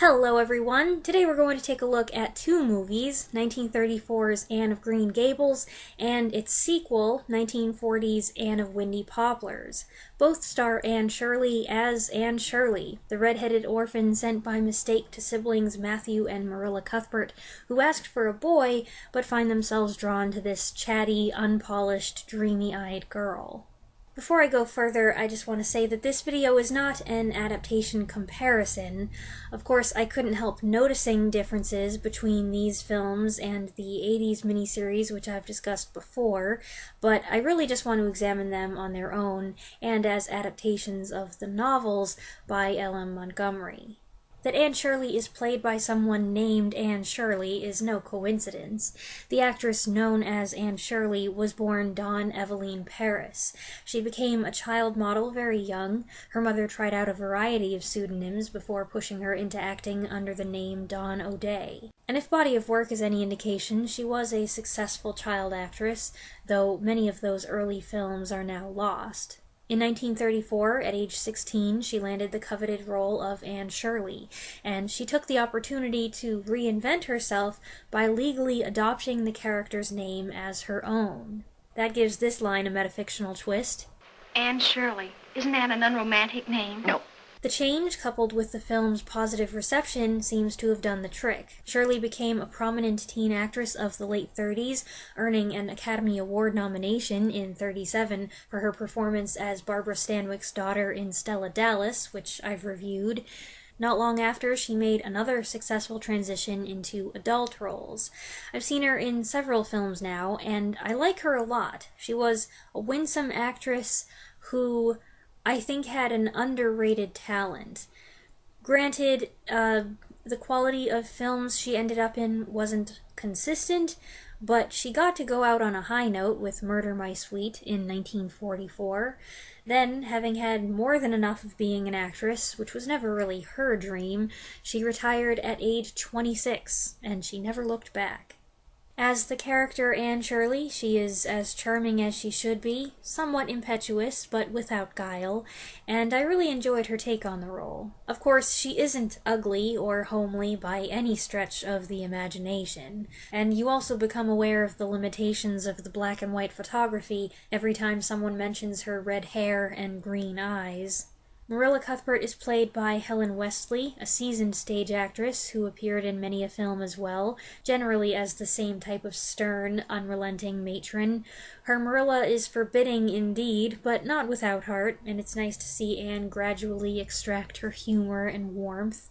Hello everyone! Today we're going to take a look at two movies, 1934's Anne of Green Gables and its sequel, 1940's Anne of Windy Poplars. Both star Anne Shirley as Anne Shirley, the red-headed orphan sent by mistake to siblings Matthew and Marilla Cuthbert, who asked for a boy but find themselves drawn to this chatty, unpolished, dreamy-eyed girl. Before I go further, I just want to say that this video is not an adaptation comparison. Of course, I couldn't help noticing differences between these films and the 80s miniseries, which I've discussed before, but I really just want to examine them on their own and as adaptations of the novels by L.M. Montgomery. That Anne Shirley is played by someone named Anne Shirley is no coincidence. The actress known as Anne Shirley was born Dawn Eveline Paris. She became a child model very young. Her mother tried out a variety of pseudonyms before pushing her into acting under the name Dawn O'Day. And if body of work is any indication, she was a successful child actress, though many of those early films are now lost. In 1934, at age 16, she landed the coveted role of Anne Shirley, and she took the opportunity to reinvent herself by legally adopting the character's name as her own. That gives this line a metafictional twist. Anne Shirley. Isn't that an unromantic name? No. The change, coupled with the film's positive reception, seems to have done the trick. Shirley became a prominent teen actress of the late 30s, earning an Academy Award nomination in 1937 for her performance as Barbara Stanwyck's daughter in Stella Dallas, which I've reviewed. Not long after, she made another successful transition into adult roles. I've seen her in several films now, and I like her a lot. She was a winsome actress who I think had an underrated talent. Granted, the quality of films she ended up in wasn't consistent, but she got to go out on a high note with Murder, My Sweet in 1944. Then, having had more than enough of being an actress, which was never really her dream, she retired at age 26, and she never looked back. As the character Anne Shirley, she is as charming as she should be, somewhat impetuous, but without guile, and I really enjoyed her take on the role. Of course, she isn't ugly or homely by any stretch of the imagination, and you also become aware of the limitations of the black and white photography every time someone mentions her red hair and green eyes. Marilla Cuthbert is played by Helen Westley, a seasoned stage actress who appeared in many a film as well, generally as the same type of stern, unrelenting matron. Her Marilla is forbidding indeed, but not without heart, and it's nice to see Anne gradually extract her humor and warmth.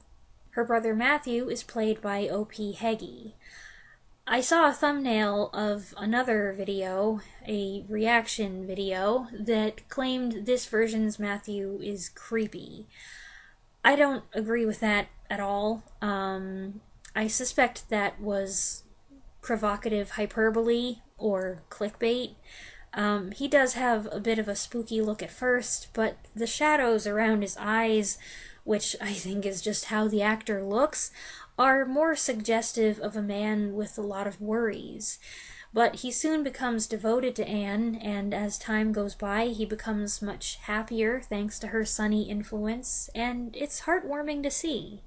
Her brother Matthew is played by O.P. Heggie. I saw a thumbnail of another video, a reaction video, that claimed this version's Matthew is creepy. I don't agree with that at all. I suspect that was provocative hyperbole or clickbait. He does have a bit of a spooky look at first, but the shadows around his eyes, which I think is just how the actor looks, are more suggestive of a man with a lot of worries. But he soon becomes devoted to Anne, and as time goes by, he becomes much happier thanks to her sunny influence, and it's heartwarming to see.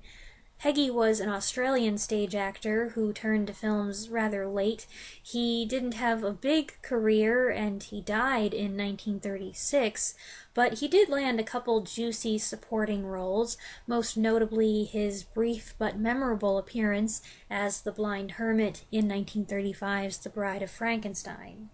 Heggie was an Australian stage actor who turned to films rather late. He didn't have a big career, and he died in 1936, but he did land a couple juicy supporting roles, most notably his brief but memorable appearance as the blind hermit in 1935's The Bride of Frankenstein.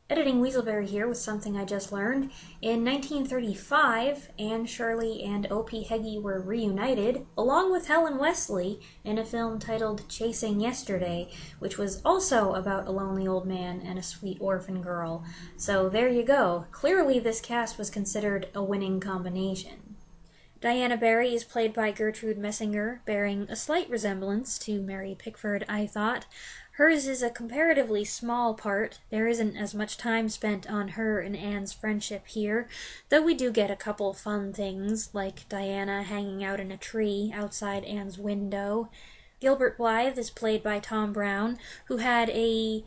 Editing Weaselberry here with something I just learned. In 1935, Anne Shirley and O.P. Heggie were reunited, along with Helen Westley, in a film titled Chasing Yesterday, which was also about a lonely old man and a sweet orphan girl. So there you go. Clearly this cast was considered a winning combination. Diana Barry is played by Gertrude Messinger, bearing a slight resemblance to Mary Pickford, I thought. Hers is a comparatively small part. There isn't as much time spent on her and Anne's friendship here, though we do get a couple fun things, like Diana hanging out in a tree outside Anne's window. Gilbert Blythe is played by Tom Brown, who had a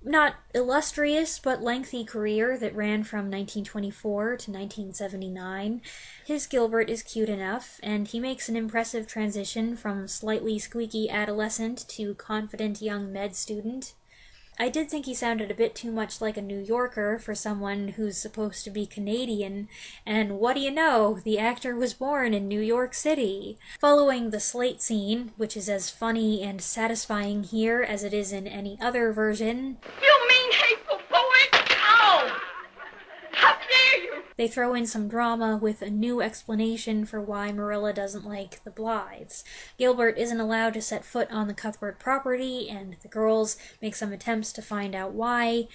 not illustrious but lengthy career that ran from 1924 to 1979. His Gilbert is cute enough, and he makes an impressive transition from slightly squeaky adolescent to confident young med student. I did think he sounded a bit too much like a New Yorker for someone who's supposed to be Canadian, and what do you know, the actor was born in New York City. Following the slate scene, which is as funny and satisfying here as it is in any other version. You mean hateful boy! Ow! How dare you! They throw in some drama with a new explanation for why Marilla doesn't like the Blythes. Gilbert isn't allowed to set foot on the Cuthbert property, and the girls make some attempts to find out why.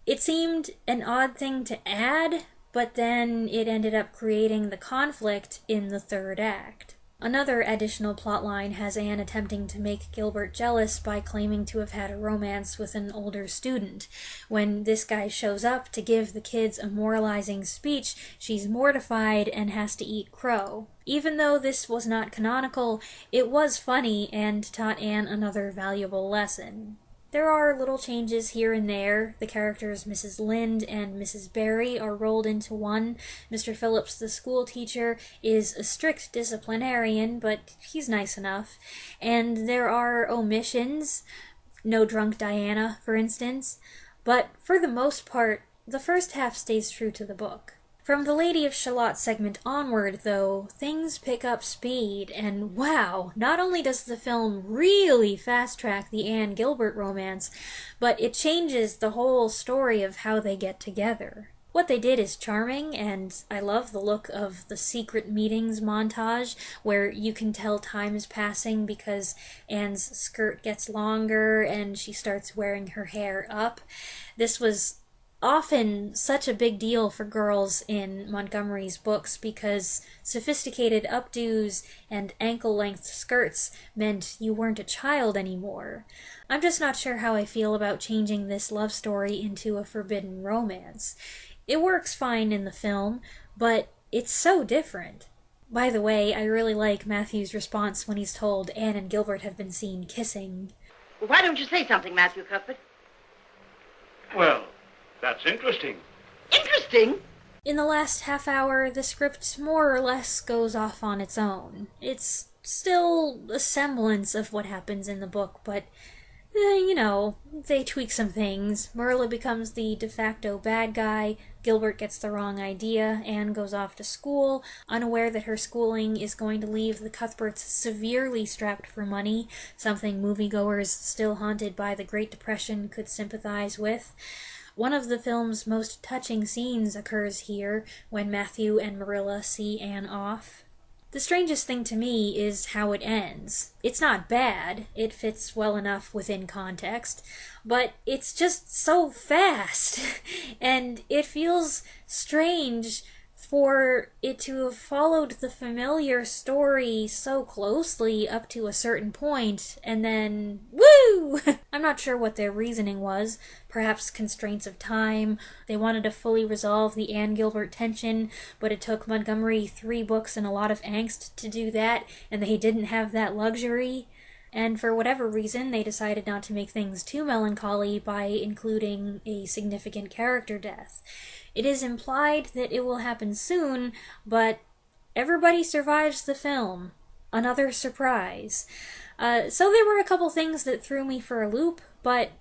It seemed an odd thing to add, but then it ended up creating the conflict in the third act. Another additional plotline has Anne attempting to make Gilbert jealous by claiming to have had a romance with an older student. When this guy shows up to give the kids a moralizing speech, she's mortified and has to eat crow. Even though this was not canonical, it was funny and taught Anne another valuable lesson. There are little changes here and there. The characters Mrs. Lynde and Mrs. Barry are rolled into one. Mr. Phillips, the school teacher, is a strict disciplinarian, but he's nice enough. And there are omissions. No drunk Diana, for instance. But for the most part, the first half stays true to the book. From the Lady of Shalott segment onward, though, things pick up speed, and wow, not only does the film really fast-track the Anne Gilbert romance, but it changes the whole story of how they get together. What they did is charming, and I love the look of the secret meetings montage, where you can tell time is passing because Anne's skirt gets longer and she starts wearing her hair up. This was often such a big deal for girls in Montgomery's books because sophisticated updos and ankle-length skirts meant you weren't a child anymore. I'm just not sure how I feel about changing this love story into a forbidden romance. It works fine in the film, but it's so different. By the way, I really like Matthew's response when he's told Anne and Gilbert have been seen kissing. Well, why don't you say something, Matthew Cuthbert? Well, that's interesting. Interesting? In the last half hour, the script more or less goes off on its own. It's still a semblance of what happens in the book, but, they tweak some things. Marilla becomes the de facto bad guy, Gilbert gets the wrong idea, Anne goes off to school, unaware that her schooling is going to leave the Cuthberts severely strapped for money, something moviegoers still haunted by the Great Depression could sympathize with. One of the film's most touching scenes occurs here, when Matthew and Marilla see Anne off. The strangest thing to me is how it ends. It's not bad, it fits well enough within context, but it's just so fast, and it feels strange for it to have followed the familiar story so closely up to a certain point, and then, woo! I'm not sure what their reasoning was. Perhaps constraints of time. They wanted to fully resolve the Anne Gilbert tension, but it took Montgomery 3 books and a lot of angst to do that, and they didn't have that luxury. And for whatever reason, they decided not to make things too melancholy by including a significant character death. It is implied that it will happen soon, but everybody survives the film. Another surprise. So there were a couple things that threw me for a loop, but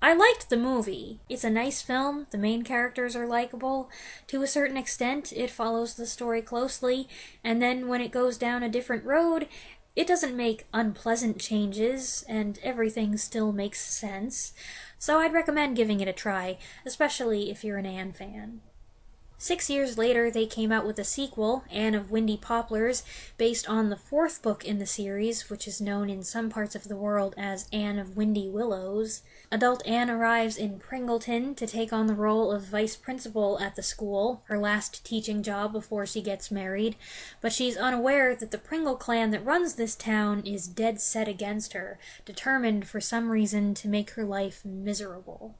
I liked the movie. It's a nice film, the main characters are likable. To a certain extent, it follows the story closely, and then when it goes down a different road, it doesn't make unpleasant changes, and everything still makes sense. So I'd recommend giving it a try, especially if you're an Anne fan. 6 years later, they came out with a sequel, Anne of Windy Poplars, based on the 4th book in the series, which is known in some parts of the world as Anne of Windy Willows. Adult Anne arrives in Pringleton to take on the role of vice principal at the school, her last teaching job before she gets married, but she's unaware that the Pringle clan that runs this town is dead set against her, determined for some reason to make her life miserable.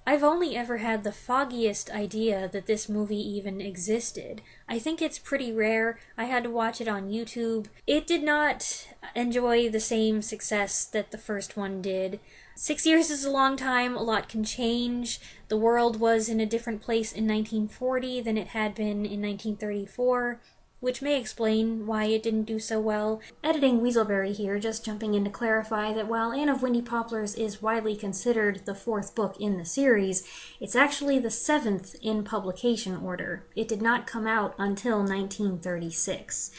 I've only ever had the foggiest idea that this movie even existed. I think it's pretty rare. I had to watch it on YouTube. It did not enjoy the same success that the first one did. 6 years is a long time, a lot can change. The world was in a different place in 1940 than it had been in 1934. Which may explain why it didn't do so well. Editing Weaselberry here, just jumping in to clarify that while Anne of Windy Poplars is widely considered the 4th book in the series, it's actually the 7th in publication order. It did not come out until 1936.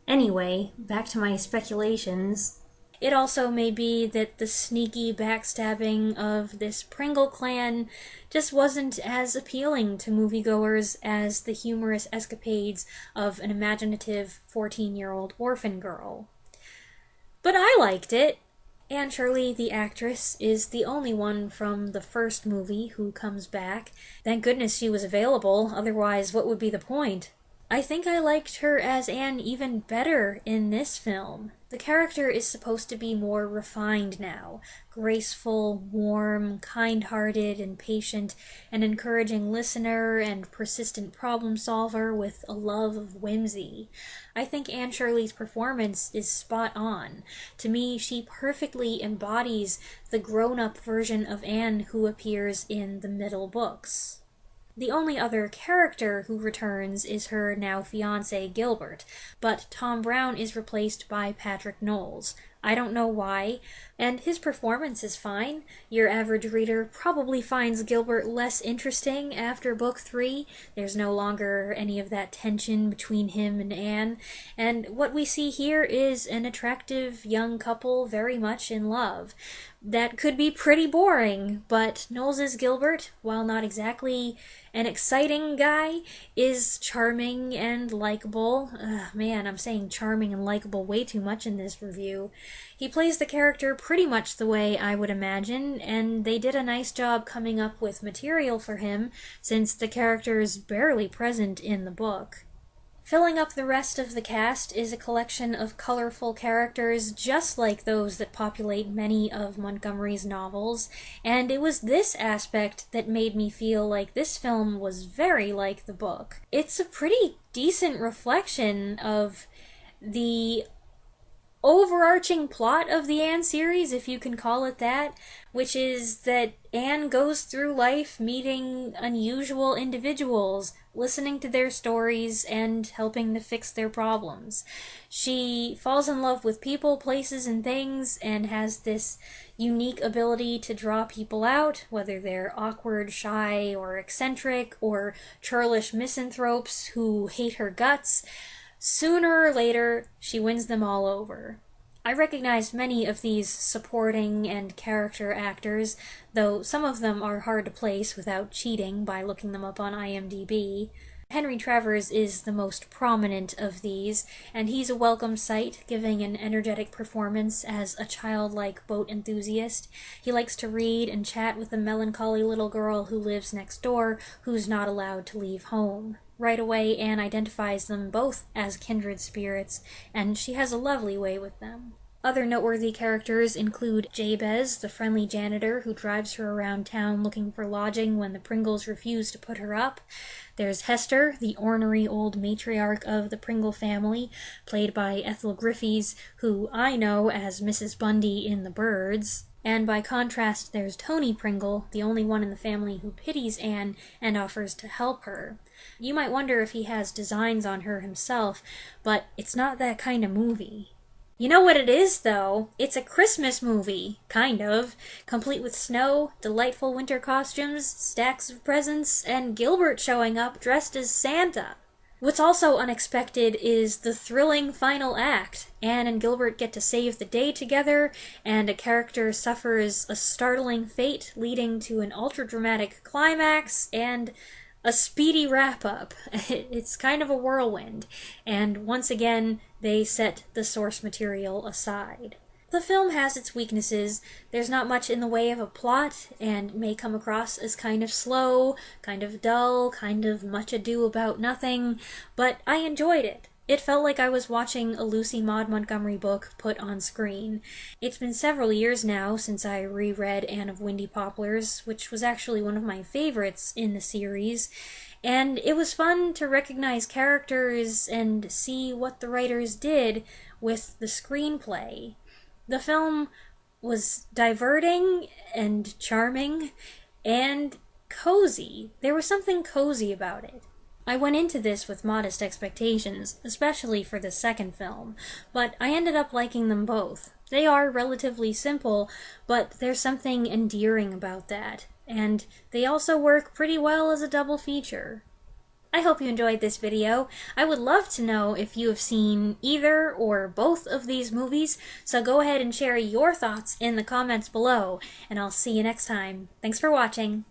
Anyway, back to my speculations. It also may be that the sneaky backstabbing of this Pringle clan just wasn't as appealing to moviegoers as the humorous escapades of an imaginative 14-year-old orphan girl. But I liked it. Anne Shirley, the actress, is the only one from the first movie who comes back. Thank goodness she was available, otherwise what would be the point? I think I liked her as Anne even better in this film. The character is supposed to be more refined now, graceful, warm, kind-hearted, and patient, an encouraging listener and persistent problem solver with a love of whimsy. I think Anne Shirley's performance is spot on. To me, she perfectly embodies the grown-up version of Anne who appears in the middle books. The only other character who returns is her now fiancé Gilbert, but Tom Brown is replaced by Patrick Knowles. I don't know why, and his performance is fine. Your average reader probably finds Gilbert less interesting after book 3. There's no longer any of that tension between him and Anne, and what we see here is an attractive young couple very much in love. That could be pretty boring, but Knowles's Gilbert, while not exactly an exciting guy, is charming and likable. Man, I'm saying charming and likable way too much in this review. He plays the character pretty much the way I would imagine, and they did a nice job coming up with material for him, since the character is barely present in the book. Filling up the rest of the cast is a collection of colorful characters just like those that populate many of Montgomery's novels, and it was this aspect that made me feel like this film was very like the book. It's a pretty decent reflection of the overarching plot of the Anne series, if you can call it that, which is that Anne goes through life meeting unusual individuals, listening to their stories, and helping to fix their problems. She falls in love with people, places, and things, and has this unique ability to draw people out, whether they're awkward, shy, or eccentric, or churlish misanthropes who hate her guts. Sooner or later, she wins them all over. I recognized many of these supporting and character actors, though some of them are hard to place without cheating by looking them up on IMDb. Henry Travers is the most prominent of these, and he's a welcome sight, giving an energetic performance as a childlike boat enthusiast. He likes to read and chat with the melancholy little girl who lives next door, who's not allowed to leave home. Right away, Anne identifies them both as kindred spirits, and she has a lovely way with them. Other noteworthy characters include Jabez, the friendly janitor who drives her around town looking for lodging when the Pringles refuse to put her up. There's Hester, the ornery old matriarch of the Pringle family, played by Ethel Griffiths, who I know as Mrs. Bundy in The Birds. And by contrast, there's Tony Pringle, the only one in the family who pities Anne and offers to help her. You might wonder if he has designs on her himself, but it's not that kind of movie. You know what it is, though? It's a Christmas movie, kind of, complete with snow, delightful winter costumes, stacks of presents, and Gilbert showing up dressed as Santa. What's also unexpected is the thrilling final act. Anne and Gilbert get to save the day together, and a character suffers a startling fate leading to an ultra-dramatic climax and a speedy wrap-up. It's kind of a whirlwind, and once again, they set the source material aside. The film has its weaknesses. There's not much in the way of a plot, and may come across as kind of slow, kind of dull, kind of much ado about nothing, but I enjoyed it. It felt like I was watching a Lucy Maud Montgomery book put on screen. It's been several years now since I reread Anne of Windy Poplars, which was actually one of my favorites in the series, and it was fun to recognize characters and see what the writers did with the screenplay. The film was diverting and charming and cozy. There was something cozy about it. I went into this with modest expectations, especially for the second film, but I ended up liking them both. They are relatively simple, but there's something endearing about that, and they also work pretty well as a double feature. I hope you enjoyed this video. I would love to know if you have seen either or both of these movies, so go ahead and share your thoughts in the comments below, and I'll see you next time. Thanks for watching.